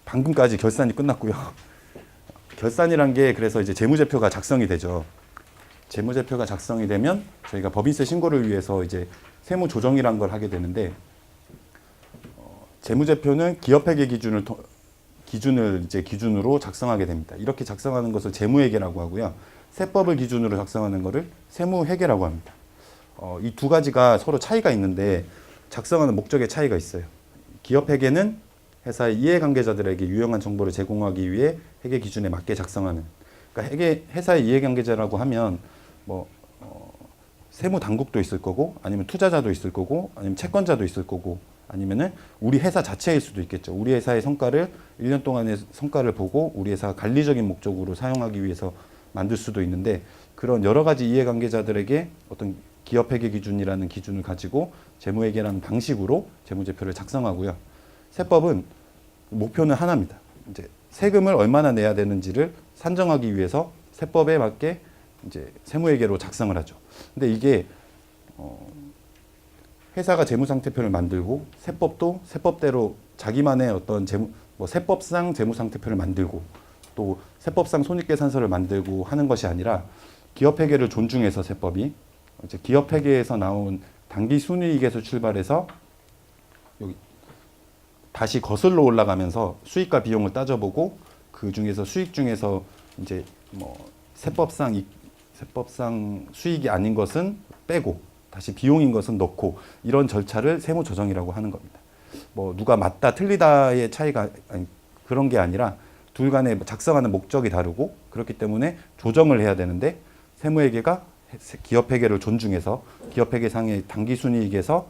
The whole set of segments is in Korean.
방금까지 결산이 끝났고요. 결산이란 게 그래서 이제 재무제표가 작성이 되죠. 재무제표가 작성이 되면 저희가 법인세 신고를 위해서 이제 세무조정이란 걸 하게 되는데, 재무제표는 기업회계 기준을 이제 기준으로 작성하게 됩니다. 이렇게 작성하는 것을 재무회계라고 하고요. 세법을 기준으로 작성하는 것을 세무회계라고 합니다. 이 두 가지가 서로 차이가 있는데 작성하는 목적의 차이가 있어요. 기업회계는 회사의 이해관계자들에게 유용한 정보를 제공하기 위해 회계 기준에 맞게 작성하는. 그러니까 회사의 이해관계자라고 하면 세무 당국도 있을 거고, 아니면 투자자도 있을 거고, 아니면 채권자도 있을 거고, 아니면은 우리 회사 자체일 수도 있겠죠. 우리 회사의 성과를 1년 동안의 성과를 보고 우리 회사가 관리적인 목적으로 사용하기 위해서 만들 수도 있는데, 그런 여러 가지 이해관계자들에게 어떤 기업회계 기준이라는 기준을 가지고 재무회계라는 방식으로 재무제표를 작성하고요. 세법은 목표는 하나입니다. 이제 세금을 얼마나 내야 되는지를 산정하기 위해서 세법에 맞게 이제 세무회계로 작성을 하죠. 근데 이게 회사가 재무상태표를 만들고 세법도 세법대로 자기만의 어떤 세법상 재무상태표를 만들고 또 세법상 손익계산서를 만들고 하는 것이 아니라 기업회계를 존중해서 세법이 이제 기업회계에서 나온 당기순이익에서 출발해서 여기 다시 거슬러 올라가면서 수익과 비용을 따져보고 그 중에서 수익 중에서 이제 세법상 수익이 아닌 것은 빼고 다시 비용인 것은 넣고, 이런 절차를 세무조정이라고 하는 겁니다. 누가 맞다 틀리다의 차이가 그런 게 아니라 둘 간에 작성하는 목적이 다르고, 그렇기 때문에 조정을 해야 되는데 세무회계가 기업회계를 존중해서 기업회계상의 당기순이익에서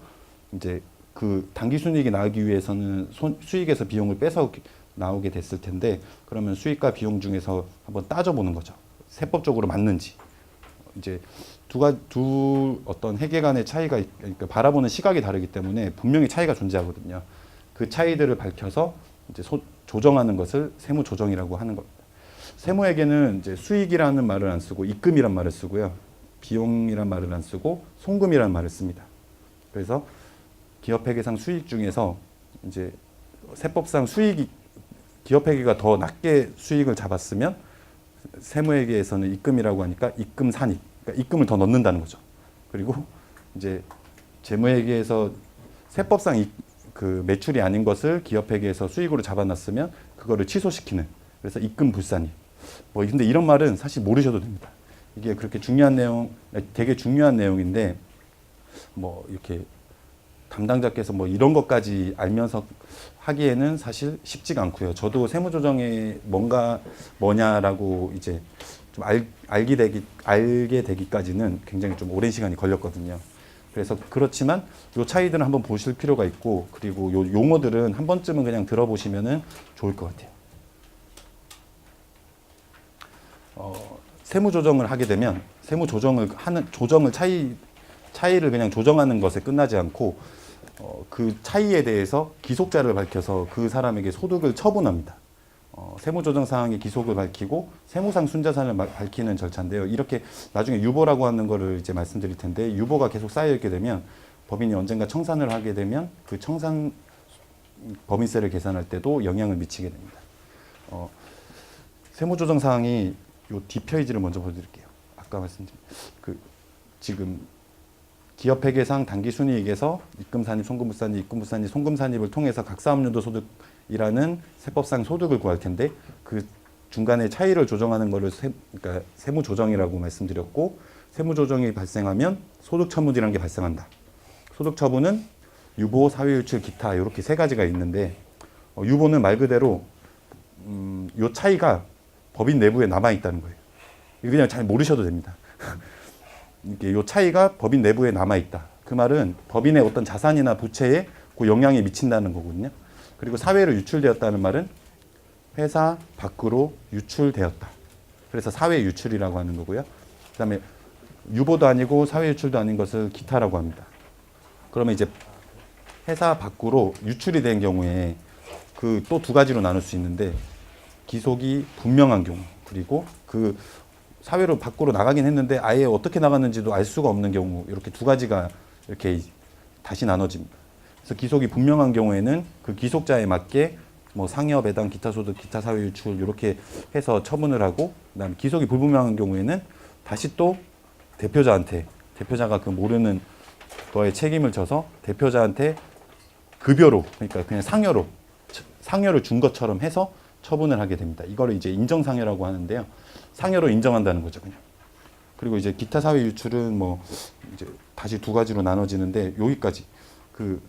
이제 그 당기순이익이 나오기 위해서는 수익에서 비용을 빼서 나오게 됐을 텐데, 그러면 수익과 비용 중에서 한번 따져보는 거죠. 세법적으로 맞는지. 이제 두 어떤 회계 간의 차이가, 그러니까 바라보는 시각이 다르기 때문에 분명히 차이가 존재하거든요. 그 차이들을 밝혀서 이제 조정하는 것을 세무조정이라고 하는 겁니다. 세무회계는 이제 수익이라는 말을 안 쓰고 입금이란 말을 쓰고요. 비용이란 말을 안 쓰고 송금이란 말을 씁니다. 그래서 기업회계상 수익 중에서 이제 세법상 기업회계가 더 낮게 수익을 잡았으면 세무회계에서는 입금이라고 하니까 입금 산입, 그러니까 입금을 더 넣는다는 거죠. 그리고 이제 재무회계에서 세법상 그 매출이 아닌 것을 기업회계에서 수익으로 잡아놨으면 그거를 취소시키는, 그래서 입금 불산입. 근데 이런 말은 사실 모르셔도 됩니다. 이게 그렇게 중요한 내용, 되게 중요한 내용인데 이렇게 담당자께서 이런 것까지 알면서 하기에는 사실 쉽지가 않고요. 저도 세무조정이 뭐냐라고 이제 좀 알게 되기까지는 굉장히 좀 오랜 시간이 걸렸거든요. 그래서 그렇지만 요 차이들은 한번 보실 필요가 있고, 그리고 요 용어들은 한 번쯤은 그냥 들어보시면은 좋을 것 같아요. 세무조정을 하게 되면 차이를 그냥 조정하는 것에 끝나지 않고 그 차이에 대해서 기속자를 밝혀서 그 사람에게 소득을 처분합니다. 세무조정 사항의 기속을 밝히고 세무상 순자산을 밝히는 절차인데요. 이렇게 나중에 유보라고 하는 거를 이제 말씀드릴 텐데, 유보가 계속 쌓여 있게 되면 법인이 언젠가 청산을 하게 되면 그 청산 법인세를 계산할 때도 영향을 미치게 됩니다. 세무조정 사항이 요 뒷페이지를 먼저 보여드릴게요. 아까 말씀드린 지금 기업회계상 당기순이익에서 입금산입, 송금부산입, 입금부산입, 송금산입을 통해서 각사업용도 소득이라는 세법상 소득을 구할 텐데, 그 중간에 차이를 조정하는 것을 그러니까 세무조정이라고 말씀드렸고, 세무조정이 발생하면 소득처분이라는 게 발생한다. 소득처분은 유보, 사회유출, 기타 이렇게 세 가지가 있는데, 유보는 말 그대로 요 차이가 법인 내부에 남아 있다는 거예요. 이거 그냥 잘 모르셔도 됩니다. 이게 요 차이가 법인 내부에 남아 있다. 그 말은 법인의 어떤 자산이나 부채에 그 영향이 미친다는 거거든요. 그리고 사회로 유출되었다는 말은 회사 밖으로 유출되었다. 그래서 사회 유출이라고 하는 거고요. 그다음에 유보도 아니고 사회 유출도 아닌 것을 기타라고 합니다. 그러면 이제 회사 밖으로 유출이 된 경우에 그 또 두 가지로 나눌 수 있는데, 기속이 분명한 경우, 그리고 그 사회로 밖으로 나가긴 했는데 아예 어떻게 나갔는지도 알 수가 없는 경우, 이렇게 두 가지가 이렇게 다시 나눠집니다. 그래서 기속이 분명한 경우에는 그 기속자에 맞게 뭐 상여 배당, 기타 소득, 기타 사회 유출 이렇게 해서 처분을 하고, 그다음에 기속이 불분명한 경우에는 다시 또 대표자가 그 모르는 거에 책임을 져서 대표자한테 급여로, 그러니까 그냥 상여를 준 것처럼 해서 처분을 하게 됩니다. 이거를 이제 인정상여라고 하는데요. 상여로 인정한다는 거죠, 그냥. 그리고 이제 기타 사회 유출은 뭐 이제 다시 두 가지로 나눠지는데, 여기까지 그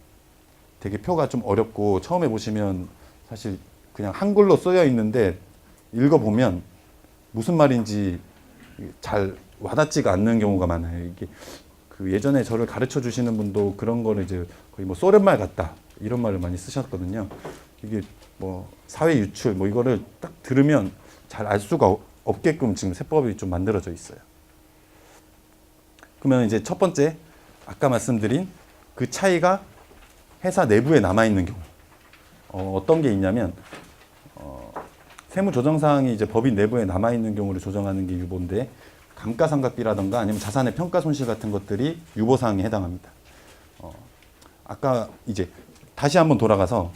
되게 표가 좀 어렵고 처음에 보시면 사실 그냥 한글로 쓰여 있는데 읽어보면 무슨 말인지 잘 와닿지가 않는 경우가 많아요. 이게 그 예전에 저를 가르쳐 주시는 분도 그런 거를 이제 거의 뭐 소련말 같다 이런 말을 많이 쓰셨거든요. 이게 뭐 사회 유출 뭐 이거를 딱 들으면 잘 알 수가 없게끔 지금 세법이 좀 만들어져 있어요. 그러면 이제 첫 번째 아까 말씀드린 그 차이가 회사 내부에 남아 있는 경우 어떤 게 있냐면 세무조정사항이 이제 법인 내부에 남아 있는 경우를 조정하는 게 유보인데, 감가상각비라든가 아니면 자산의 평가 손실 같은 것들이 유보사항에 해당합니다. 아까 이제 다시 한번 돌아가서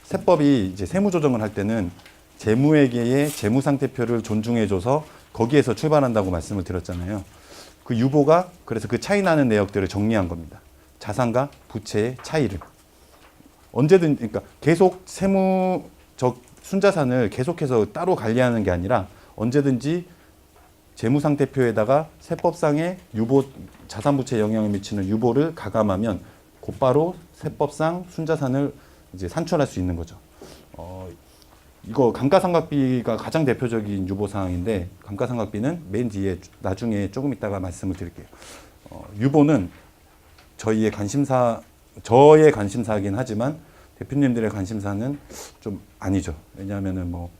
세법이 이제 세무조정을 할 때는 재무회계의 재무상태표를 존중해줘서 거기에서 출발한다고 말씀을 드렸잖아요. 그 유보가 그래서 그 차이 나는 내역들을 정리한 겁니다. 자산과 부채의 차이를. 언제든, 그러니까 계속 세무적 순자산을 계속해서 따로 관리하는 게 아니라 언제든지 재무상태표에다가 세법상의 유보, 자산부채에 영향을 미치는 유보를 가감하면 곧바로 세법상 순자산을 이제 산출할 수 있는 거죠. 이거 감가상각비가 가장 대표적인 유보사항인데, 감가상각비는 맨 뒤에 나중에 조금 이따가 말씀을 드릴게요. 유보는 저의 관심사이긴 하지만 대표님들의 관심사는 좀 아니죠. 왜냐하면은 뭐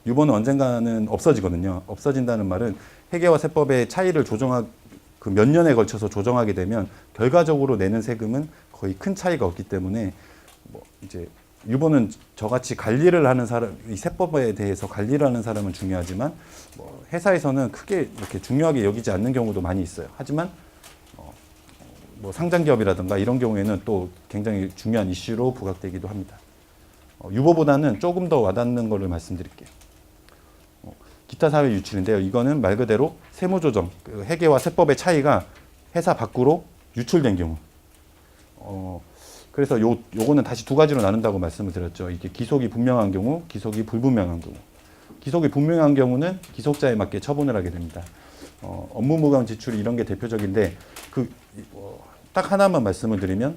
유보는 언젠가는 없어지거든요. 없어진다는 말은 회계와 세법의 차이를 그 몇 년에 걸쳐서 조정하게 되면 결과적으로 내는 세금은 거의 큰 차이가 없기 때문에 뭐 이제 유보는 저같이 관리를 하는 사람, 이 세법에 대해서 관리를 하는 사람은 중요하지만 뭐 회사에서는 크게 이렇게 중요하게 여기지 않는 경우도 많이 있어요. 하지만 뭐 상장기업이라든가 이런 경우에는 또 굉장히 중요한 이슈로 부각되기도 합니다. 유보보다는 조금 더 와닿는 거를 말씀드릴게요. 기타 사회 유출인데요. 이거는 말 그대로 세무조정, 그 회계와 세법의 차이가 회사 밖으로 유출된 경우. 그래서 요거는 다시 두 가지로 나눈다고 말씀을 드렸죠. 이게 기속이 분명한 경우, 기속이 불분명한 경우. 기속이 분명한 경우는 기속자에 맞게 처분을 하게 됩니다. 업무 무관 지출이 이런 게 대표적인데, 딱 하나만 말씀을 드리면,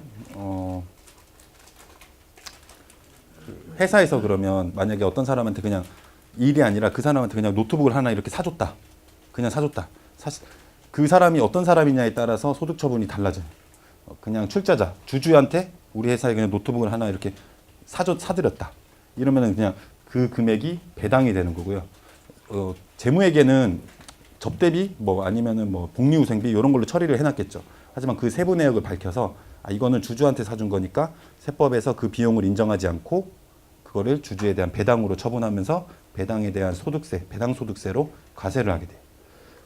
회사에서 그러면 만약에 어떤 사람한테 그냥 일이 아니라 그 사람한테 그냥 노트북을 하나 이렇게 사줬다. 그냥 사줬다. 사실 그 사람이 어떤 사람이냐에 따라서 소득 처분이 달라져요. 그냥 출자자, 주주한테 우리 회사에 그냥 노트북을 하나 이렇게 사드렸다. 이러면은 그냥 그 금액이 배당이 되는 거고요. 재무회계는 접대비 뭐 아니면은 뭐 복리후생비 이런 걸로 처리를 해놨겠죠. 하지만 그 세부 내역을 밝혀서 이거는 주주한테 사준 거니까 세법에서 그 비용을 인정하지 않고 그거를 주주에 대한 배당으로 처분하면서 배당에 대한 소득세, 배당소득세로 과세를 하게 돼요.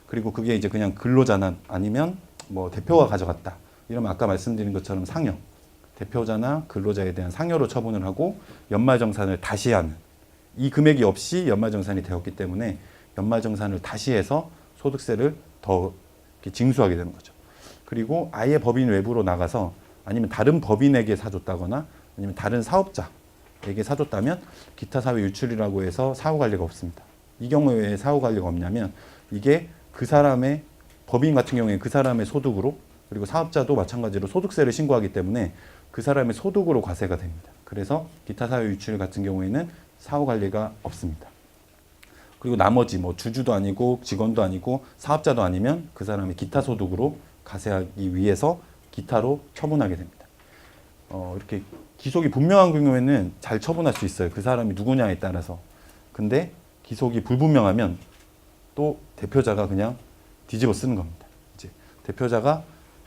그리고 그게 이제 그냥 근로자나 아니면 뭐 대표가 가져갔다. 이러면 아까 말씀드린 것처럼 상여, 대표자나 근로자에 대한 상여로 처분을 하고 연말정산을 다시 하는, 이 금액이 없이 연말정산이 되었기 때문에 연말정산을 다시 해서 소득세를 더 징수하게 되는 거죠. 그리고 아예 법인 외부로 나가서 아니면 다른 법인에게 사줬다거나 아니면 다른 사업자에게 사줬다면 기타 사회 유출이라고 해서 사후관리가 없습니다. 이 경우에 왜 사후관리가 없냐면 이게 그 사람의, 법인 같은 경우에 그 사람의 소득으로, 그리고 사업자도 마찬가지로 소득세를 신고하기 때문에 그 사람의 소득으로 과세가 됩니다. 그래서 기타 사회 유출 같은 경우에는 사후관리가 없습니다. 그리고 나머지 뭐 주주도 아니고 직원도 아니고 사업자도 아니면 그 사람의 기타 소득으로 과세하기 위해서 기타로 처분하게 됩니다. 이렇게 기속이 분명한 경우에는 잘 처분할 수 있어요. 그 사람이 누구냐에 따라서. 근데 기속이 불분명하면 또 대표자가 그냥 뒤집어 쓰는 겁니다. 이제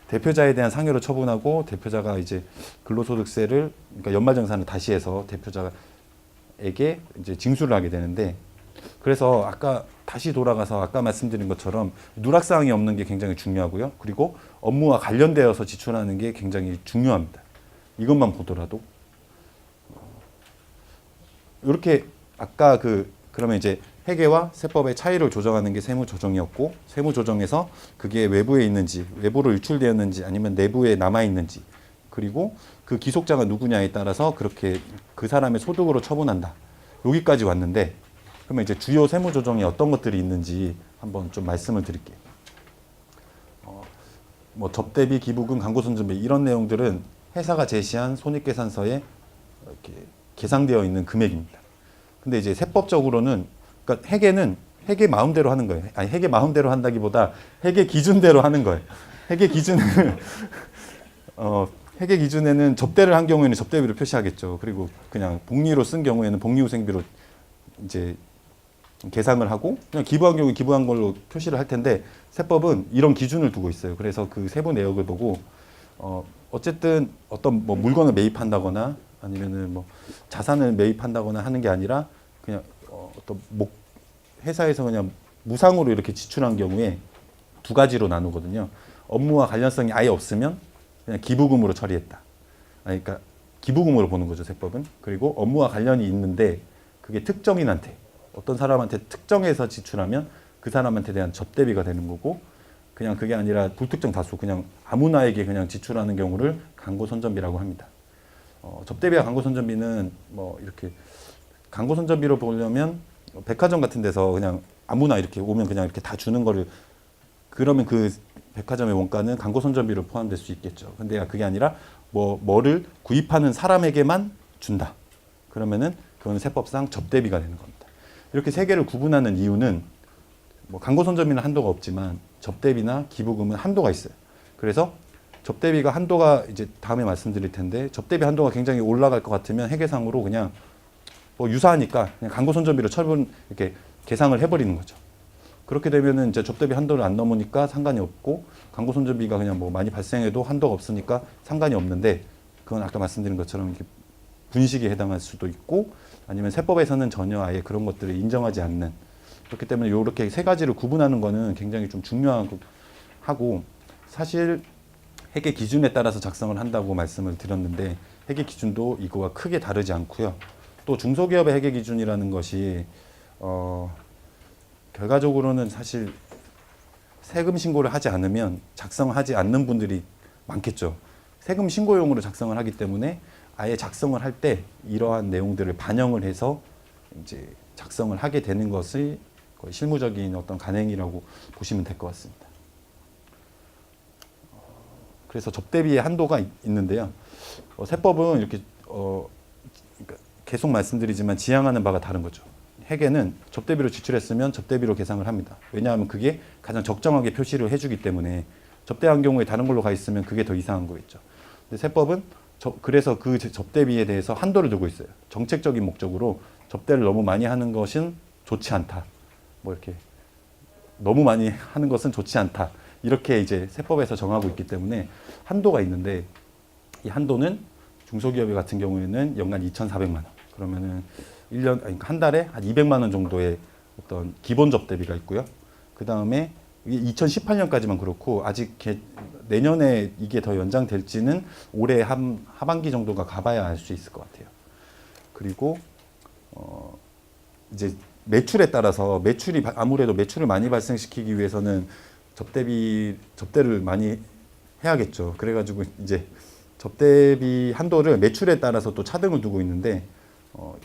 대표자에 대한 상여로 처분하고 대표자가 이제 근로소득세를, 그러니까 연말정산을 다시 해서 대표자에게 이제 징수를 하게 되는데, 그래서 아까 다시 돌아가서 아까 말씀드린 것처럼 누락사항이 없는 게 굉장히 중요하고요. 그리고 업무와 관련되어서 지출하는 게 굉장히 중요합니다. 이것만 보더라도 이렇게 아까 그러면 이제 회계와 세법의 차이를 조정하는 게 세무조정이었고, 세무조정에서 그게 외부에 있는지, 외부로 유출되었는지 아니면 내부에 남아 있는지, 그리고 그 기속자가 누구냐에 따라서 그렇게 그 사람의 소득으로 처분한다. 여기까지 왔는데, 그러면 이제 주요 세무조정에 어떤 것들이 있는지 한번 좀 말씀을 드릴게요. 뭐 접대비, 기부금, 광고선전비 이런 내용들은 회사가 제시한 손익계산서에 이렇게 계상되어 있는 금액입니다. 근데 이제 세법적으로는, 그러니까 회계 마음대로 하는 거예요. 아니, 회계 마음대로 한다기보다 회계 기준대로 하는 거예요. 회계 기준을 회계 기준에는 접대를 한 경우에는 접대비로 표시하겠죠. 그리고 그냥 복리로 쓴 경우에는 복리후생비로 이제 계상을 하고, 그냥 기부한 경우에 기부한 걸로 표시를 할 텐데, 세법은 이런 기준을 두고 있어요. 그래서 그 세부 내역을 보고 어쨌든 어떤 뭐 물건을 매입한다거나 아니면은 뭐 자산을 매입한다거나 하는 게 아니라 그냥 어떤 회사에서 그냥 무상으로 이렇게 지출한 경우에 두 가지로 나누거든요. 업무와 관련성이 아예 없으면 그냥 기부금으로 처리했다. 아니, 그러니까 기부금으로 보는 거죠, 세법은. 그리고 업무와 관련이 있는데 그게 특정인한테, 어떤 사람한테 특정해서 지출하면 그 사람한테 대한 접대비가 되는 거고, 그냥 그게 아니라 불특정 다수, 그냥 아무나에게 그냥 지출하는 경우를 광고선전비라고 합니다. 접대비와 광고선전비는 뭐 이렇게 광고선전비로 보려면 백화점 같은 데서 그냥 아무나 이렇게 오면 그냥 이렇게 다 주는 거를, 그러면 그 백화점의 원가는 광고선전비로 포함될 수 있겠죠. 근데 그게 아니라 뭐를 구입하는 사람에게만 준다. 그러면은 그건 세법상 접대비가 되는 겁니다. 이렇게 세 개를 구분하는 이유는 뭐 광고선전비는 한도가 없지만 접대비나 기부금은 한도가 있어요. 그래서 접대비가 한도가 이제 다음에 말씀드릴 텐데, 접대비 한도가 굉장히 올라갈 것 같으면 회계상으로 그냥 뭐 유사하니까 그냥 광고선전비로 이렇게 계상을 해버리는 거죠. 그렇게 되면은 이제 접대비 한도를 안 넘으니까 상관이 없고, 광고선전비가 그냥 뭐 많이 발생해도 한도가 없으니까 상관이 없는데, 그건 아까 말씀드린 것처럼 이렇게 분식에 해당할 수도 있고, 아니면 세법에서는 전혀 아예 그런 것들을 인정하지 않는, 그렇기 때문에 이렇게 세 가지를 구분하는 거는 굉장히 좀 중요하고, 사실 회계 기준에 따라서 작성을 한다고 말씀을 드렸는데, 회계 기준도 이거와 크게 다르지 않고요. 또 중소기업의 회계 기준이라는 것이 결과적으로는 사실 세금 신고를 하지 않으면 작성하지 않는 분들이 많겠죠. 세금 신고용으로 작성을 하기 때문에 아예 작성을 할 때 이러한 내용들을 반영을 해서 이제 작성을 하게 되는 것이 거의 실무적인 어떤 간행이라고 보시면 될 것 같습니다. 그래서 접대비의 한도가 있는데요. 세법은 이렇게 그러니까 계속 말씀드리지만 지향하는 바가 다른 거죠. 회계는 접대비로 지출했으면 접대비로 계상을 합니다. 왜냐하면 그게 가장 적정하게 표시를 해주기 때문에, 접대한 경우에 다른 걸로 가 있으면 그게 더 이상한 거겠죠. 근데 세법은 그래서 그 접대비에 대해서 한도를 두고 있어요. 정책적인 목적으로 접대를 너무 많이 하는 것은 좋지 않다. 뭐 이렇게 너무 많이 하는 것은 좋지 않다. 이렇게 이제 세법에서 정하고 있기 때문에 한도가 있는데, 이 한도는 중소기업 같은 경우에는 연간 2,400만 원. 그러면은 1년, 그러니까 한 달에 한 200만 원 정도의 어떤 기본 접대비가 있고요. 그 다음에 이게 2018년까지만 그렇고, 아직 내년에 이게 더 연장될지는 올해 하반기 정도가 가봐야 알 수 있을 것 같아요. 그리고 이제 매출에 따라서 아무래도 매출을 많이 발생시키기 위해서는 접대를 많이 해야겠죠. 그래가지고 이제 접대비 한도를 매출에 따라서 또 차등을 두고 있는데,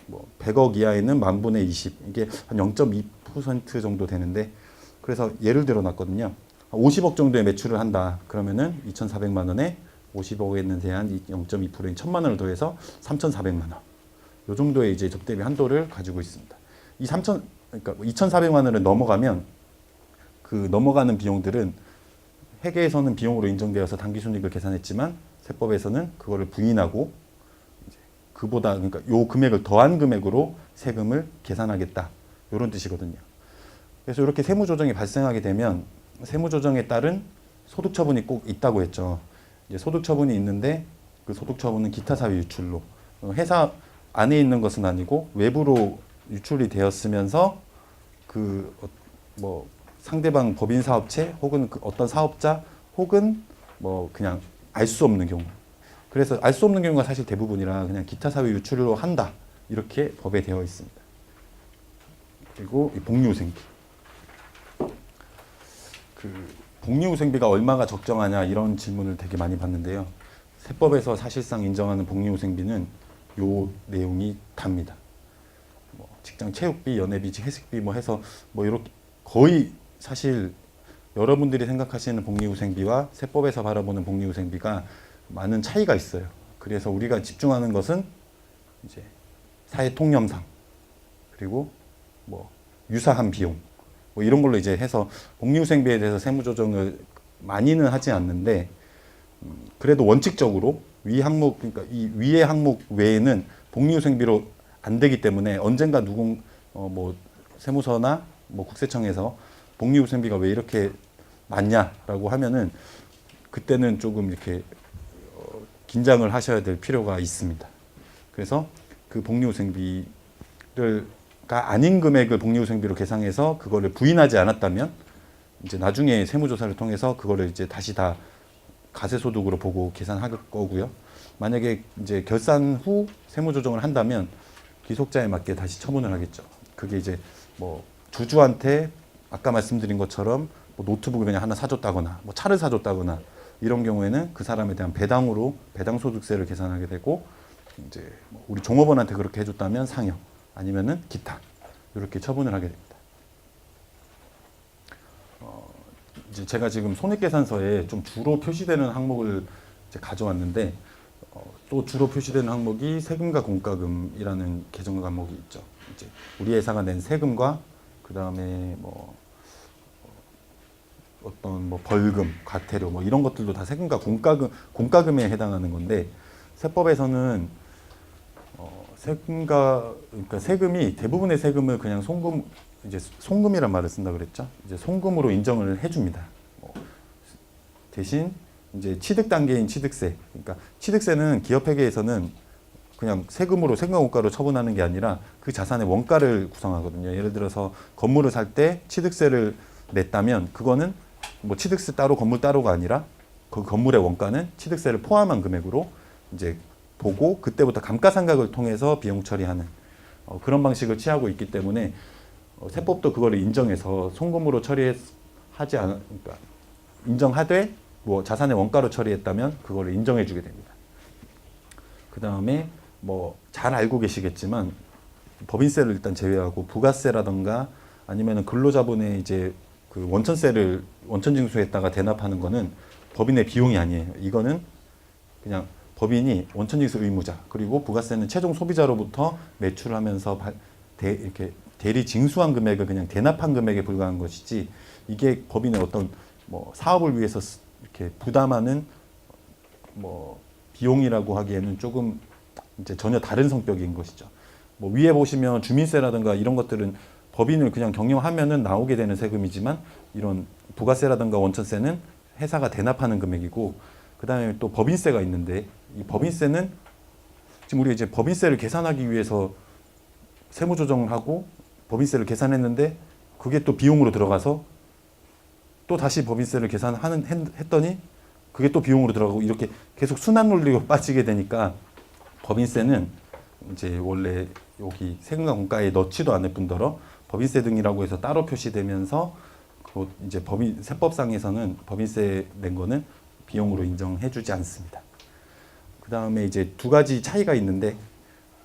뭐 100억 이하에는 만 분의 20, 이게 한 0.2% 정도 되는데, 그래서 예를 들어 놨거든요. 50억 정도의 매출을 한다. 그러면은 2,400만 원에 50억에는 대한 0.2%인 1,000만 원을 더해서 3,400만 원. 요 정도의 이제 접대비 한도를 가지고 있습니다. 그러니까 2,400만 원을 넘어가면 그 넘어가는 비용들은 회계에서는 비용으로 인정되어서 당기순이익을 계산했지만, 세법에서는 그거를 부인하고 이제 그보다, 그러니까 요 금액을 더한 금액으로 세금을 계산하겠다. 이런 뜻이거든요. 그래서 이렇게 세무조정이 발생하게 되면 세무조정에 따른 소득처분이 꼭 있다고 했죠. 이제 소득처분이 있는데, 그 소득처분은 기타 사유 유출로, 회사 안에 있는 것은 아니고 외부로 유출이 되었으면서 뭐 상대방 법인 사업체 혹은 어떤 사업자 혹은 뭐 그냥 알 수 없는 경우, 그래서 알 수 없는 경우가 사실 대부분이라 그냥 기타 사유 유출로 한다 이렇게 법에 되어 있습니다. 그리고 이 복리후생비. 복리후생비가 얼마가 적정하냐 이런 질문을 되게 많이 받는데요. 세법에서 사실상 인정하는 복리후생비는 요 내용이 답니다. 뭐 직장 체육비, 연회비, 회식비 뭐 해서 뭐 이렇게 거의 사실 여러분들이 생각하시는 복리후생비와 세법에서 바라보는 복리후생비가 많은 차이가 있어요. 그래서 우리가 집중하는 것은 이제 사회 통념상 그리고 뭐 유사한 비용 뭐 이런 걸로 이제 해서 복리후생비에 대해서 세무조정을 많이는 하지 않는데 그래도 원칙적으로 위 항목 그러니까 이 위의 항목 외에는 복리후생비로 안 되기 때문에 언젠가 뭐 세무서나 뭐 국세청에서 복리후생비가 왜 이렇게 많냐라고 하면은 그때는 조금 이렇게 긴장을 하셔야 될 필요가 있습니다. 그래서 그 복리후생비가 아닌 금액을 복리후생비로 계상해서 그거를 부인하지 않았다면 이제 나중에 세무조사를 통해서 그거를 이제 다시 다 가세소득으로 보고 계산할 거고요. 만약에 이제 결산 후 세무조정을 한다면 기속자에 맞게 다시 처분을 하겠죠. 그게 이제 뭐 주주한테 아까 말씀드린 것처럼 뭐 노트북을 그냥 하나 사줬다거나 뭐 차를 사줬다거나 이런 경우에는 그 사람에 대한 배당으로 배당소득세를 계산하게 되고 이제 뭐 우리 종업원한테 그렇게 해줬다면 상여 아니면은 기타 이렇게 처분을 하게 됩니다. 이제 제가 지금 손익계산서에 좀 주로 표시되는 항목을 이제 가져왔는데 또 주로 표시되는 항목이 세금과 공과금이라는 계정 과목이 있죠. 이제 우리 회사가 낸 세금과 그 다음에 뭐 어떤 뭐 벌금, 과태료 뭐 이런 것들도 다 세금과 공과금에 해당하는 건데 세법에서는 그러니까 세금이 대부분의 세금을 그냥 송금이란 말을 쓴다 그랬죠. 이제 송금으로 인정을 해줍니다. 대신 이제 취득 단계인 취득세, 그러니까 취득세는 기업회계에서는 그냥 세금으로 세금공과로 처분하는 게 아니라 그 자산의 원가를 구성하거든요. 예를 들어서 건물을 살 때 취득세를 냈다면 그거는 뭐 취득세 따로 건물 따로가 아니라 그 건물의 원가는 취득세를 포함한 금액으로 이제 보고 그때부터 감가상각을 통해서 비용 처리하는 그런 방식을 취하고 있기 때문에 세법도 그거를 인정해서 송금으로 그러니까 인정하되 뭐 자산의 원가로 처리했다면 그거를 인정해주게 됩니다. 그 다음에 뭐 잘 알고 계시겠지만 법인세를 일단 제외하고 부가세라던가 아니면은 근로자본의 이제 그 원천세를 원천징수에다가 대납하는 거는 법인의 비용이 아니에요. 이거는 그냥 법인이 원천징수 의무자 그리고 부가세는 최종 소비자로부터 매출하면서 이렇게 대리 징수한 금액을 그냥 대납한 금액에 불과한 것이지 이게 법인의 어떤 뭐 사업을 위해서 이렇게 부담하는 뭐 비용이라고 하기에는 조금 이제 전혀 다른 성격인 것이죠. 뭐 위에 보시면 주민세라든가 이런 것들은 법인을 그냥 경영하면은 나오게 되는 세금이지만 이런 부가세라든가 원천세는 회사가 대납하는 금액이고 그 다음에 또 법인세가 있는데 이 법인세는 지금 우리 이제 법인세를 계산하기 위해서 세무조정하고 법인세를 계산했는데 그게 또 비용으로 들어가서 또 다시 법인세를 했더니 그게 또 비용으로 들어가고 이렇게 계속 순환 논리로 빠지게 되니까 법인세는 이제 원래 여기 세금과 공과에 넣지도 않을 뿐더러 법인세 등이라고 해서 따로 표시되면서 그 이제 세법상에서는 법인세 낸 거는 비용으로 인정해주지 않습니다. 그 다음에 이제 두 가지 차이가 있는데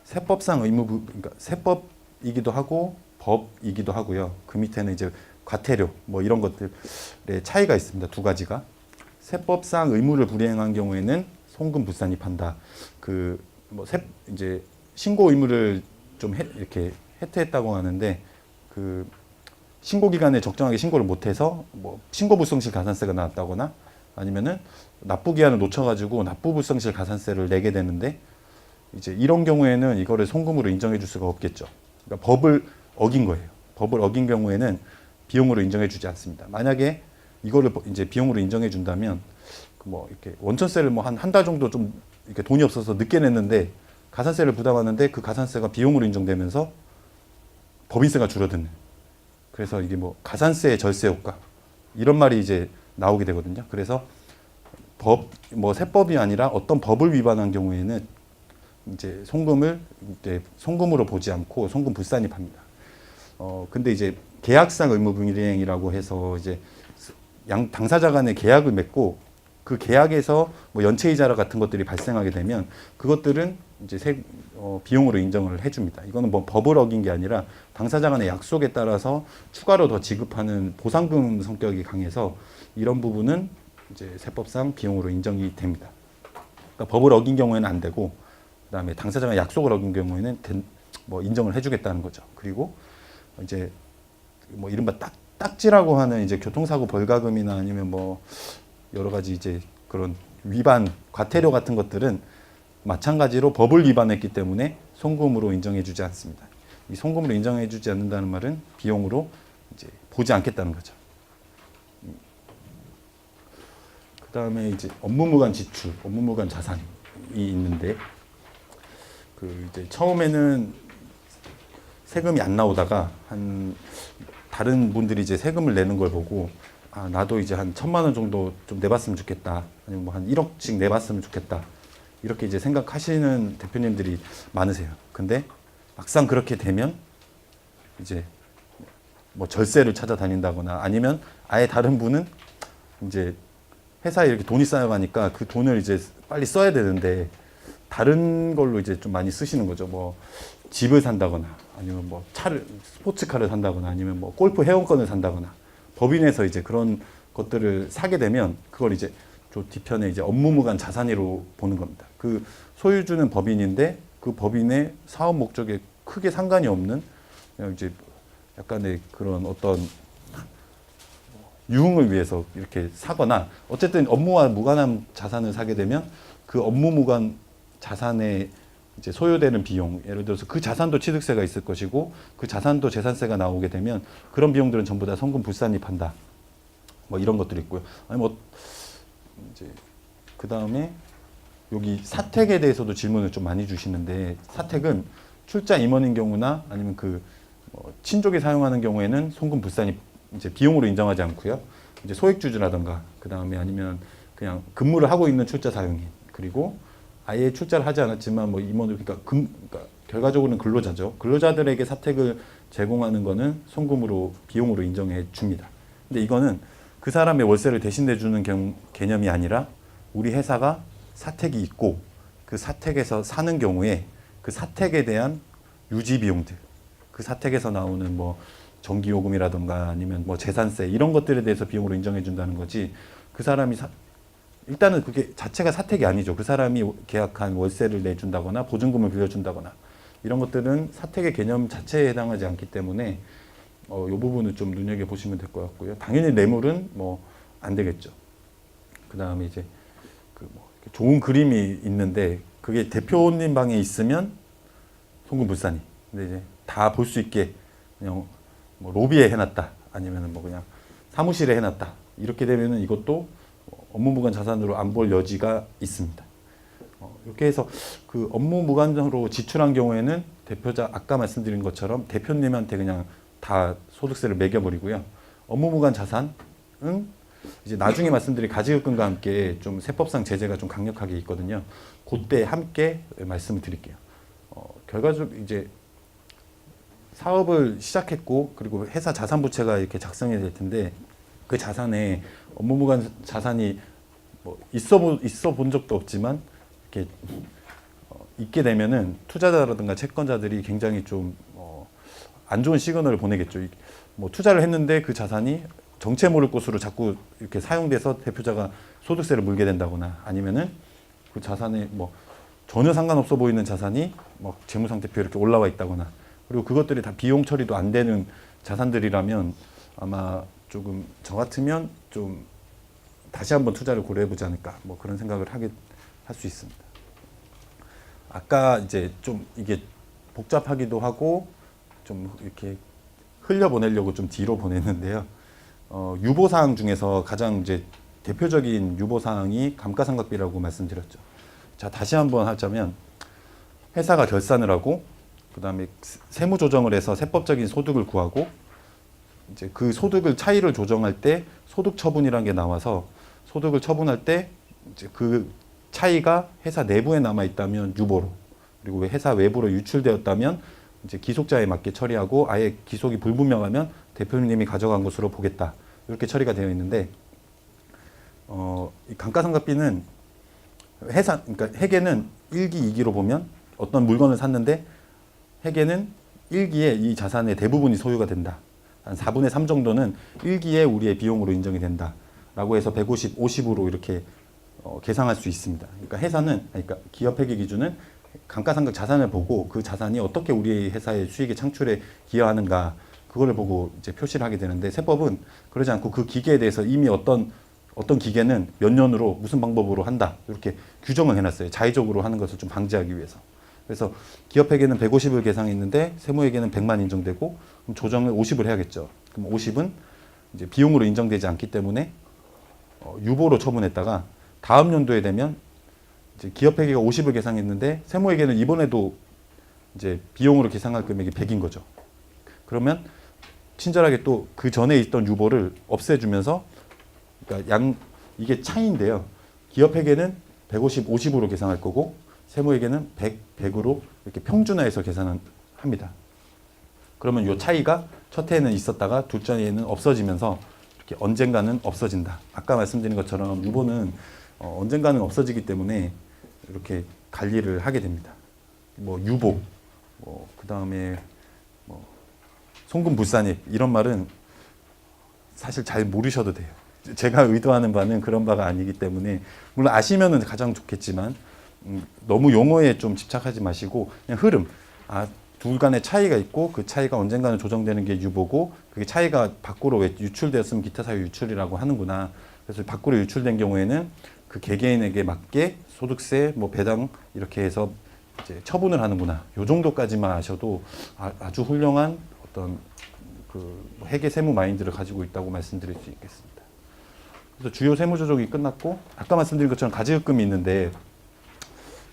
세법상 그러니까 세법이기도 하고 법이기도 하고요. 그 밑에는 이제 과태료 뭐 이런 것들의 차이가 있습니다. 두 가지가. 세법상 의무를 불이행한 경우에는 송금 불산이 판다. 이제 신고 의무를 좀 이렇게 해태했다고 하는데 그 신고 기간에 적정하게 신고를 못해서 뭐 신고 불성실 가산세가 나왔다거나 아니면은 납부 기한을 놓쳐가지고 납부 불성실 가산세를 내게 되는데 이제 이런 경우에는 이거를 송금으로 인정해줄 수가 없겠죠. 그러니까 법을 어긴 거예요. 법을 어긴 경우에는 비용으로 인정해주지 않습니다. 만약에 이거를 이제 비용으로 인정해준다면 뭐 이렇게 원천세를 뭐 한 달 정도 좀 이렇게 돈이 없어서 늦게 냈는데 가산세를 부담하는데 그 가산세가 비용으로 인정되면서 법인세가 줄어드는. 그래서 이게 뭐 가산세의 절세 효과 이런 말이 이제 나오게 되거든요. 그래서 세법이 아니라 어떤 법을 위반한 경우에는 이제 송금을 이제 송금으로 보지 않고 송금 불산입합니다. 근데 이제 계약상 의무 불이행이라고 해서 이제 당사자 간의 계약을 맺고 그 계약에서 뭐 연체이자 같은 것들이 발생하게 되면 그것들은 이제 비용으로 인정을 해줍니다. 이거는 뭐 법을 어긴 게 아니라 당사자 간의 약속에 따라서 추가로 더 지급하는 보상금 성격이 강해서 이런 부분은 이제 세법상 비용으로 인정이 됩니다. 그러니까 법을 어긴 경우에는 안 되고, 그다음에 당사자 간의 약속을 어긴 경우에는 뭐 인정을 해주겠다는 거죠. 그리고 이제 뭐 이른바 딱지라고 하는 이제 교통사고 벌가금이나 아니면 뭐 여러 가지 이제 그런 위반 과태료 같은 것들은 마찬가지로 법을 위반했기 때문에 송금으로 인정해주지 않습니다. 이 송금으로 인정해주지 않는다는 말은 비용으로 이제 보지 않겠다는 거죠. 그 다음에 이제 업무무관 지출, 업무무관 자산이 있는데, 그 이제 처음에는 세금이 안 나오다가 다른 분들이 이제 세금을 내는 걸 보고 나도 이제 한 1,000만 원 정도 좀 내봤으면 좋겠다, 아니면 뭐 한 1억씩 내봤으면 좋겠다, 이렇게 이제 생각하시는 대표님들이 많으세요. 근데 막상 그렇게 되면 이제 뭐 절세를 찾아다닌다거나 아니면 아예 다른 분은 이제 회사에 이렇게 돈이 쌓여가니까 그 돈을 이제 빨리 써야 되는데 다른 걸로 이제 좀 많이 쓰시는 거죠. 뭐 집을 산다거나 아니면 뭐 스포츠카를 산다거나 아니면 뭐 골프 회원권을 산다거나, 법인에서 이제 그런 것들을 사게 되면 그걸 이제 저 뒤편에 이제 업무무관 자산으로 보는 겁니다. 그 소유주는 법인인데 그 법인의 사업 목적에 크게 상관이 없는 그냥 이제 약간의 그런 어떤 유흥을 위해서 이렇게 사거나, 어쨌든 업무와 무관한 자산을 사게 되면 그 업무무관 자산에 이제 소요되는 비용, 예를 들어서 그 자산도 취득세가 있을 것이고 그 자산도 재산세가 나오게 되면 그런 비용들은 전부 다 송금 불산입한다. 뭐 이런 것들이 있고요. 아니 뭐 이제 그 다음에 여기 사택에 대해서도 질문을 좀 많이 주시는데, 사택은 출자 임원인 경우나 아니면 친족이 사용하는 경우에는 송금 불산이 이제 비용으로 인정하지 않고요. 이제 소액주주라든가 그 다음에 아니면 그냥 근무를 하고 있는 출자 사용인, 그리고 아예 출자를 하지 않았지만 뭐 임원들, 그러니까 결과적으로는 근로자죠. 근로자들에게 사택을 제공하는 거는 송금으로 비용으로 인정해 줍니다. 근데 이거는 그 사람의 월세를 대신 내주는 개념이 아니라 우리 회사가 사택이 있고 그 사택에서 사는 경우에 그 사택에 대한 유지 비용들, 그 사택에서 나오는 뭐 전기요금이라든가 아니면 뭐 재산세 이런 것들에 대해서 비용으로 인정해 준다는 거지, 그 사람이 일단은 그게 자체가 사택이 아니죠. 그 사람이 계약한 월세를 내준다거나 보증금을 빌려준다거나 이런 것들은 사택의 개념 자체에 해당하지 않기 때문에 이 부분을 좀 눈여겨보시면 될 것 같고요. 당연히 뇌물은 뭐 안 되겠죠. 그 다음에 이제 뭐 좋은 그림이 있는데 그게 대표님 방에 있으면 송금 불산이. 근데 이제 다 볼 수 있게 그냥 뭐 로비에 해놨다, 아니면 뭐 그냥 사무실에 해놨다, 이렇게 되면은 이것도 업무무관 자산으로 안 볼 여지가 있습니다. 이렇게 해서 그 업무무관으로 지출한 경우에는 대표자 아까 말씀드린 것처럼 대표님한테 그냥 다 소득세를 매겨버리고요. 업무무관 자산은 이제 나중에 말씀드린 가지급금과 함께 좀 세법상 제재가 좀 강력하게 있거든요. 그때 함께 말씀을 드릴게요. 결과적으로 이제 사업을 시작했고 그리고 회사 자산 부채가 이렇게 작성이 될 텐데 그 자산에 업무무관 자산이 뭐 있어 본 적도 없지만 이렇게 있게 되면은 투자자라든가 채권자들이 굉장히 좀 안 좋은 시그널을 보내겠죠. 뭐 투자를 했는데 그 자산이 정체 모를 곳으로 자꾸 이렇게 사용돼서 대표자가 소득세를 물게 된다거나, 아니면은 그 자산에 뭐 전혀 상관없어 보이는 자산이 막 재무상태표에 이렇게 올라와 있다거나, 그리고 그것들이 다 비용 처리도 안 되는 자산들이라면 아마 조금 저 같으면 좀 다시 한번 투자를 고려해보지 않을까, 뭐 그런 생각을 할 수 있습니다. 아까 이제 좀 이게 복잡하기도 하고 좀 이렇게 흘려보내려고 좀 뒤로 보냈는데요. 유보사항 중에서 가장 이제 대표적인 유보사항이 감가상각비라고 말씀드렸죠. 자, 다시 한번 하자면 회사가 결산을 하고 그 다음에 세무조정을 해서 세법적인 소득을 구하고 이제 그 소득을 차이를 조정할 때 소득 처분이라는 게 나와서 소득을 처분할 때 이제 그 차이가 회사 내부에 남아 있다면 유보로, 그리고 회사 외부로 유출되었다면 이제 기속자에 맞게 처리하고, 아예 기속이 불분명하면 대표님이 가져간 것으로 보겠다, 이렇게 처리가 되어 있는데, 이 감가상각비는 그러니까 회계는 1기, 2기로 보면 어떤 물건을 샀는데 회계는 1기에 이 자산의 대부분이 소유가 된다. 한 4분의 3 정도는 1기에 우리의 비용으로 인정이 된다. 라고 해서 150, 50으로 이렇게 계상할 수 있습니다. 그러니까 회사는, 그러니까 기업 회계 기준은 감가상각 자산을 보고 그 자산이 어떻게 우리 회사의 수익의 창출에 기여하는가, 그거를 보고 이제 표시를 하게 되는데, 세법은 그러지 않고 그 기계에 대해서 이미 어떤 기계는 몇 년으로 무슨 방법으로 한다, 이렇게 규정을 해놨어요. 자의적으로 하는 것을 좀 방지하기 위해서. 그래서 기업회계는 150을 계상했는데 세무회계는 100만 인정되고, 그럼 조정을 50을 해야겠죠. 그럼 50은 이제 비용으로 인정되지 않기 때문에 유보로 처분했다가 다음 연도에 되면 이제 기업회계가 50을 계상했는데 세무회계는 이번에도 이제 비용으로 계상할 금액이 100인 거죠. 그러면 친절하게 또 그 전에 있던 유보를 없애주면서, 그러니까 이게 차이인데요. 기업회계는 150, 50으로 계상할 거고 세무회계는 100, 100으로 이렇게 평준화해서 계산을 합니다. 그러면 이 차이가 첫 해에는 있었다가 둘째 해에는 없어지면서 이렇게 언젠가는 없어진다. 아까 말씀드린 것처럼 유보는 언젠가는 없어지기 때문에 이렇게 관리를 하게 됩니다. 뭐 유보, 그 다음에 송금불산입, 이런 말은 사실 잘 모르셔도 돼요. 제가 의도하는 바는 그런 바가 아니기 때문에, 물론 아시면은 가장 좋겠지만 너무 용어에 좀 집착하지 마시고 그냥 흐름, 둘 간의 차이가 있고 그 차이가 언젠가는 조정되는 게 유보고, 그게 차이가 밖으로 유출되었으면 기타 사유 유출이라고 하는구나. 그래서 밖으로 유출된 경우에는 그 개개인에게 맞게 소득세, 뭐 배당 이렇게 해서 이제 처분을 하는구나. 요 정도까지만 아셔도 아주 훌륭한 어떤 그 회계 세무 마인드를 가지고 있다고 말씀드릴 수 있겠습니다. 그래서 주요 세무 조정이 끝났고, 아까 말씀드린 것처럼 가지급금이 있는데,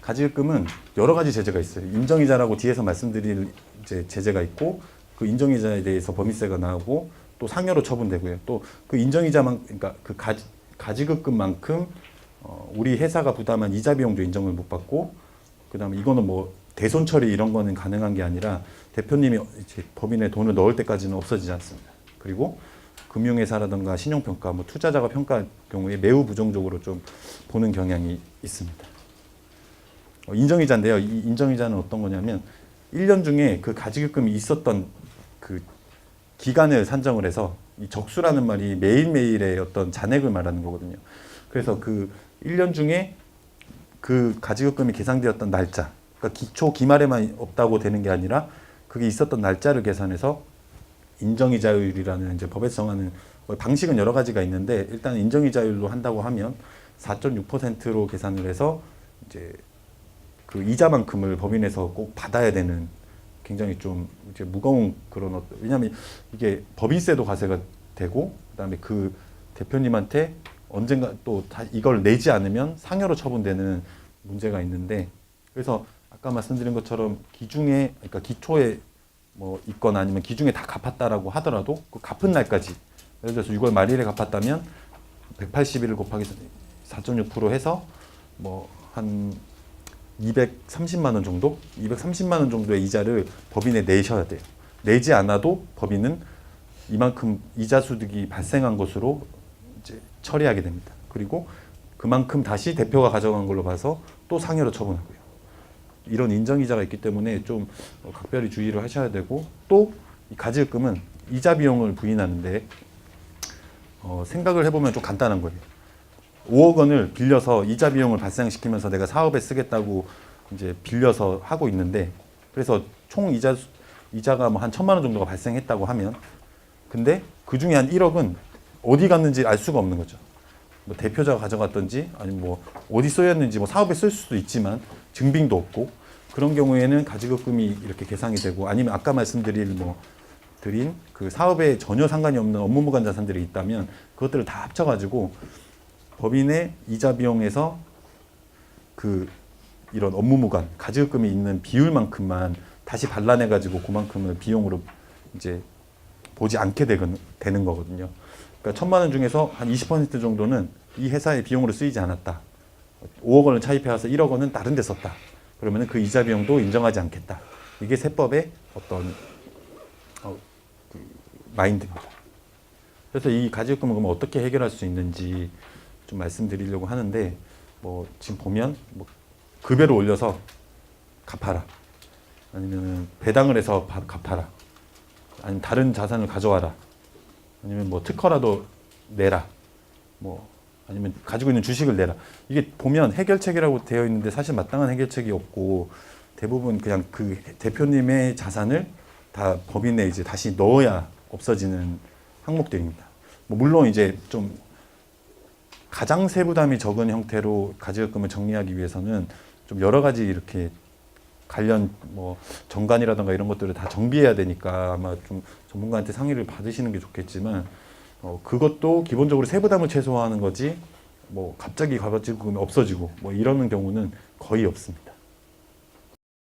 가지급금은 여러 가지 제재가 있어요. 인정이자라고 뒤에서 말씀드릴 이제 제재가 있고, 그 인정이자에 대해서 법인세가 나오고, 또 상여로 처분되고요. 또 그 인정이자만, 그러니까 그 가지급금만큼 우리 회사가 부담한 이자 비용도 인정을 못 받고, 그다음에 이거는 뭐 대손 처리 이런 거는 가능한 게 아니라 대표님이 이제 법인에 돈을 넣을 때까지는 없어지지 않습니다. 그리고 금융회사라든가 신용평가, 뭐 투자자가 평가할 경우에 매우 부정적으로 좀 보는 경향이 있습니다. 인정이자인데요. 이 인정이자는 어떤 거냐면 1년 중에 그 가지급금이 있었던 그 기간을 산정을 해서, 이 적수라는 말이 매일매일의 어떤 잔액을 말하는 거거든요. 그래서 그 1년 중에 그 가지급금이 계상되었던 날짜, 그러니까 기초 기말에만 없다고 되는 게 아니라 그게 있었던 날짜를 계산해서 인정이자율이라는 이제 법에서 정하는 방식은 여러 가지가 있는데, 일단 인정이자율로 한다고 하면 4.6%로 계산을 해서 이제 그 이자만큼을 법인에서 꼭 받아야 되는, 굉장히 좀 이제 무거운 그런 왜냐하면 이게 법인세도 과세가 되고, 그다음에 그 대표님한테 언젠가 또 이걸 내지 않으면 상여로 처분되는 문제가 있는데, 그래서 아까 말씀드린 것처럼 기중에, 그러니까 기초에 뭐 있거나 아니면 기중에 다 갚았다라고 하더라도 그 갚은 날까지, 예를 들어서 6월 말일에 갚았다면 180일 곱하기 4.6% 해서 뭐 한 230만 원 정도? 230만 원 정도의 이자를 법인에 내셔야 돼요. 내지 않아도 법인은 이만큼 이자 소득이 발생한 것으로 이제 처리하게 됩니다. 그리고 그만큼 다시 대표가 가져간 걸로 봐서 또 상여로 처분하고요. 이런 인정이자가 있기 때문에 좀 각별히 주의를 하셔야 되고, 또 이 가지급금은 이자 비용을 부인하는데 생각을 해보면 좀 간단한 거예요. 5억 원을 빌려서 이자 비용을 발생시키면서 내가 사업에 쓰겠다고 이제 빌려서 하고 있는데, 그래서 총 이자가 뭐 한 1,000만 원 정도가 발생했다고 하면, 근데 그 중에 한 1억은 어디 갔는지 알 수가 없는 거죠. 뭐 대표자가 가져갔던지 아니면 뭐 어디 쓰였는지, 뭐 사업에 쓸 수도 있지만 증빙도 없고, 그런 경우에는 가지급금이 이렇게 계상이 되고, 아니면 아까 말씀드린 드린 그 사업에 전혀 상관이 없는 업무무관 자산들이 있다면 그것들을 다 합쳐가지고 법인의 이자 비용에서 그 이런 업무무관 가지급금이 있는 비율만큼만 다시 반환해가지고 그만큼을 비용으로 이제 보지 않게 되는 거거든요. 그러니까 1,000만 원 중에서 한 20% 정도는 이 회사의 비용으로 쓰이지 않았다. 5억 원을 차입해와서 1억 원은 다른 데 썼다. 그러면 그 이자 비용도 인정하지 않겠다. 이게 세법의 어떤 그 마인드입니다. 그래서 이 가지급금을 그러면 어떻게 해결할 수 있는지 좀 말씀드리려고 하는데, 뭐 지금 보면 뭐 급여를 올려서 갚아라, 아니면 배당을 해서 갚아라, 아니면 다른 자산을 가져와라, 아니면 뭐 특허라도 내라, 뭐 아니면 가지고 있는 주식을 내라. 이게 보면 해결책이라고 되어 있는데 사실 마땅한 해결책이 없고, 대부분 그냥 그 대표님의 자산을 다 법인에 이제 다시 넣어야 없어지는 항목들입니다. 뭐 물론 이제 좀 가장세 부담이 적은 형태로 가지급금을 정리하기 위해서는 좀 여러 가지 이렇게 관련 뭐 정관이라든가 이런 것들을 다 정비해야 되니까 아마 좀 전문가한테 상의를 받으시는 게 좋겠지만, 그것도 기본적으로 세부담을 최소화하는 거지 뭐 갑자기 가지급금이 없어지고 뭐 이러는 경우는 거의 없습니다.